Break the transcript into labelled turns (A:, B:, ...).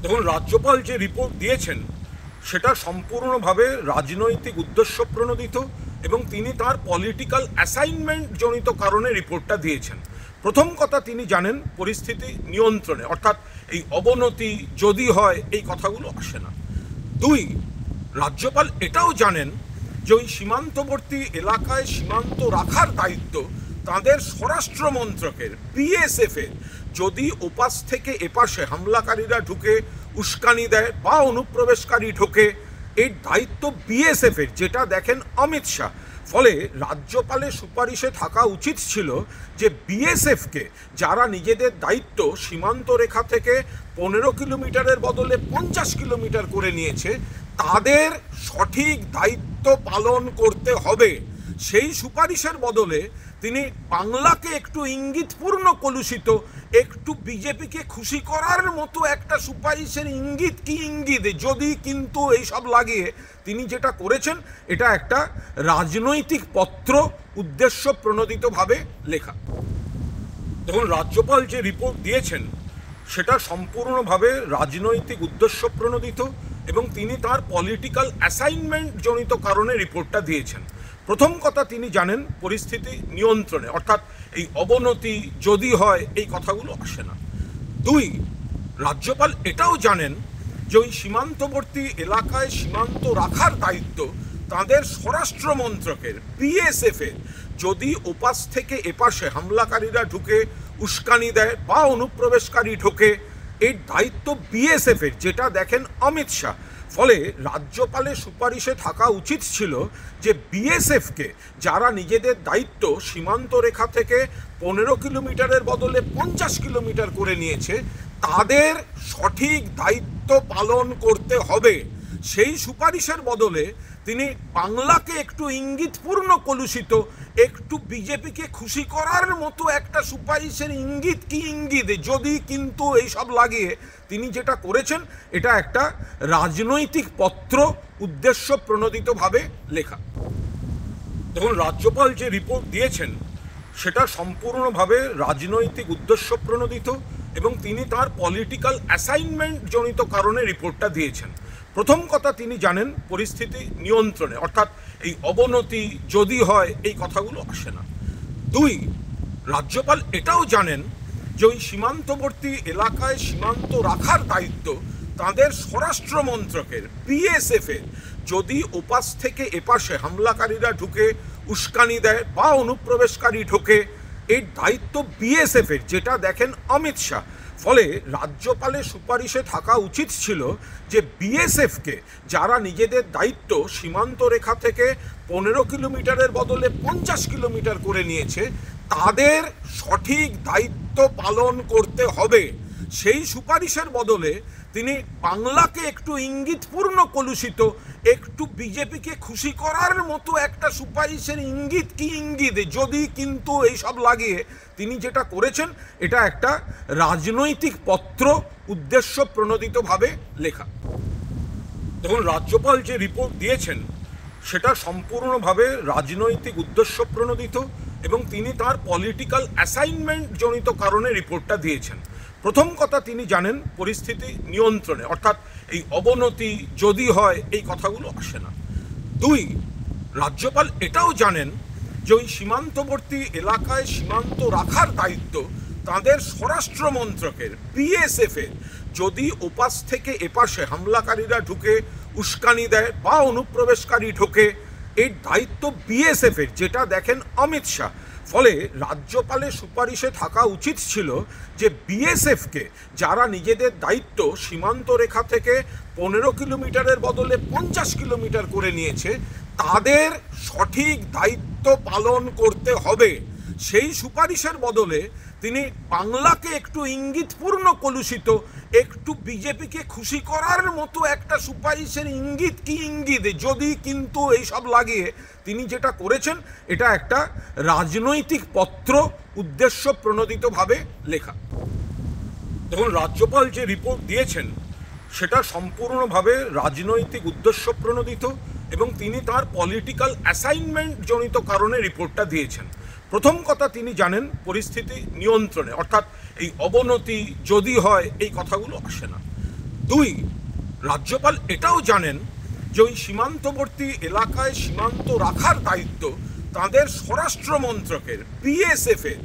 A: দেখুন, রাজ্যপাল যে রিপোর্ট দিয়েছেন সেটা সম্পূর্ণভাবে রাজনৈতিক উদ্দেশ্য প্রণোদিত এবং তিনি তার পলিটিক্যাল অ্যাসাইনমেন্ট জনিত কারণে রিপোর্টটা দিয়েছেন। প্রথম কথা, তিনি জানেন পরিস্থিতি নিয়ন্ত্রণে, অর্থাৎ এই অবনতি যদি হয় এই কথাগুলো আসে না। দুই, রাজ্যপাল এটাও জানেন যে ওই সীমান্তবর্তী এলাকায় সীমান্ত রাখার দায়িত্ব তাদের স্বরাষ্ট্র মন্ত্রকের, বিএসএফ এর। যদি ওপাশ থেকে এপাশে হামলাকারীরা ঢুকে উস্কানি দেয় বা অনুপ্রবেশকারী ঢোকে, এই দায়িত্ব বিএসএফ এর, যেটা দেখেন অমিত শাহ। ফলে রাজ্যপালের সুপারিশে থাকা উচিত ছিল যে বিএসএফকে, যারা নিজেদের দায়িত্ব সীমান্ত রেখা থেকে 15 কিলোমিটারের বদলে 50 কিলোমিটার করে নিয়েছে, তাদের সঠিক দায়িত্ব পালন করতে হবে। সেই সুপারিশের বদলে তিনি বাংলাকে একটু ইঙ্গিতপূর্ণ কলুষিত, একটু বিজেপিকে খুশি করার মতো একটা সুপারিশের ইঙ্গিত কি ইঙ্গিত, যদি কিন্তু এইসব লাগিয়ে তিনি যেটা করেছেন এটা একটা রাজনৈতিক পত্র উদ্দেশ্য প্রণোদিতভাবে লেখা। দেখুন, রাজ্যপাল যে রিপোর্ট দিয়েছেন সেটা সম্পূর্ণভাবে রাজনৈতিক উদ্দেশ্য প্রণোদিত এবং তিনি তার পলিটিক্যাল অ্যাসাইনমেন্ট জনিত কারণে রিপোর্টটা দিয়েছেন। প্রথম কথা, তিনি জানেন পরিস্থিতি নিয়ন্ত্রণে, অর্থাৎ এই অবনতি যদি হয় এই কথাগুলো আসে না। দুই, রাজ্যপাল এটাও জানেন যে ওই সীমান্তবর্তী এলাকায় সীমান্ত রাখার দায়িত্ব তাদের স্বরাষ্ট্র মন্ত্রকের, বিএসএফ এর। যদি ওপাশ থেকে এপাশে হামলাকারীরা ঢুকে উস্কানি দেয় বা অনুপ্রবেশকারী ঢোকে, এই দায়িত্ব বিএসএফ এর, যেটা দেখেন অমিত শাহ। ফলে রাজ্যপালের সুপারিশে থাকা উচিত ছিল যে বিএসএফকে, যারা নিজেদের দায়িত্ব সীমান্ত রেখা থেকে 15 কিলোমিটারের বদলে 50 কিলোমিটার করে নিয়েছে, তাদের সঠিক দায়িত্ব পালন করতে হবে। সেই সুপারিশের বদলে তিনি বাংলাকে একটু ইঙ্গিতপূর্ণ কলুষিত, একটু বিজেপিকে খুশি করার মতো একটা সুপারিশের ইঙ্গিত কি ইঙ্গিত, যদি কিন্তু এইসব লাগিয়ে তিনি যেটা করেছেন এটা একটা রাজনৈতিক পত্র উদ্দেশ্য প্রণোদিতভাবে লেখা। দেখুন, রাজ্যপাল যে রিপোর্ট দিয়েছেন সেটা সম্পূর্ণভাবে রাজনৈতিক উদ্দেশ্য প্রণোদিত এবং তিনি তার পলিটিক্যাল অ্যাসাইনমেন্ট জনিত কারণে রিপোর্টটা দিয়েছেন। প্রথম কথা, তিনি জানেন পরিস্থিতি নিয়ন্ত্রণে, অর্থাৎ এই অবনতি যদি হয় এই কথাগুলো আসে না। দুই, রাজ্যপাল এটাও জানেন যে ওই সীমান্তবর্তী এলাকায় সীমান্ত রাখার দায়িত্ব তাদের স্বরাষ্ট্র মন্ত্রকের, বিএসএফ এর। যদি ওপাশ থেকে এপাশে হামলাকারীরা ঢুকে উস্কানি দেয় বা অনুপ্রবেশকারী ঢোকে, এই দায়িত্ব বিএসএফ এর, যেটা দেখেন অমিত শাহ। ফলে রাজ্যপালের সুপারিশে থাকা উচিত ছিল যে বিএসএফকে, যারা নিজেদের দায়িত্ব সীমান্ত রেখা থেকে 15 কিলোমিটারের বদলে 50 কিলোমিটার করে নিয়েছে, তাদের সঠিক দায়িত্ব পালন করতে হবে। সেই সুপারিশের বদলে তিনি বাংলাকে একটু ইঙ্গিতপূর্ণ কলুষিত, একটু বিজেপিকে খুশি করার মতো একটা সুপারিশের ইঙ্গিত কি ইঙ্গিত, যদি কিন্তু এইসব লাগিয়ে তিনি যেটা করেছেন এটা একটা রাজনৈতিক পত্র উদ্দেশ্য প্রণোদিতভাবে লেখা। দেখুন, রাজ্যপাল যে রিপোর্ট দিয়েছেন সেটা সম্পূর্ণভাবে রাজনৈতিক উদ্দেশ্য প্রণোদিত এবং তিনি তার পলিটিক্যাল অ্যাসাইনমেন্ট জনিত কারণে রিপোর্টটা দিয়েছেন। প্রথম কথা, তিনি জানেন পরিস্থিতি নিয়ন্ত্রণে, অর্থাৎ এই অবনতি যদি হয় এই কথাগুলো আসে না। দুই, রাজ্যপাল এটাও জানেন যে ওই সীমান্তবর্তী এলাকায় সীমান্ত রাখার দায়িত্ব তাদের স্বরাষ্ট্র মন্ত্রকের, বিএসএফ এর। যদি ওপাশ থেকে এপাশে হামলাকারীরা ঢুকে উস্কানি দেয় বা অনুপ্রবেশকারী ঢোকে, এই দায়িত্ব বিএসএফ এর, যেটা দেখেন অমিত শাহ। ফলে রাজ্যপালের সুপারিশে থাকা উচিত ছিল যে বিএসএফকে, যারা নিজেদের দায়িত্ব সীমান্ত রেখা থেকে 15 কিলোমিটারের বদলে 50 কিলোমিটার করে নিয়েছে, তাদের সঠিক দায়িত্ব পালন করতে হবে। সেই সুপারিশের বদলে তিনি বাংলাকে একটু ইঙ্গিতপূর্ণ কলুষিত, একটু বিজেপিকে খুশি করার মতো একটা সুপারিশের ইঙ্গিত কি ইঙ্গিত, যদি কিন্তু এইসব লাগিয়ে তিনি যেটা করেছেন এটা একটা রাজনৈতিক পত্র উদ্দেশ্য প্রণোদিতভাবে লেখা। দেখুন, রাজ্যপাল যে রিপোর্ট দিয়েছেন সেটা সম্পূর্ণভাবে রাজনৈতিক উদ্দেশ্য প্রণোদিত এবং তিনি তার পলিটিক্যাল অ্যাসাইনমেন্ট জনিত কারণে রিপোর্টটা দিয়েছেন। প্রথম কথা, তিনি জানেন পরিস্থিতি নিয়ন্ত্রণে, অর্থাৎ এই অবনতি যদি হয় এই কথাগুলো আসে না। দুই, রাজ্যপাল এটাও জানেন যে ওই সীমান্তবর্তী এলাকায় সীমান্ত রাখার দায়িত্ব তাদের স্বরাষ্ট্র মন্ত্রকের, বিএসএফ এর।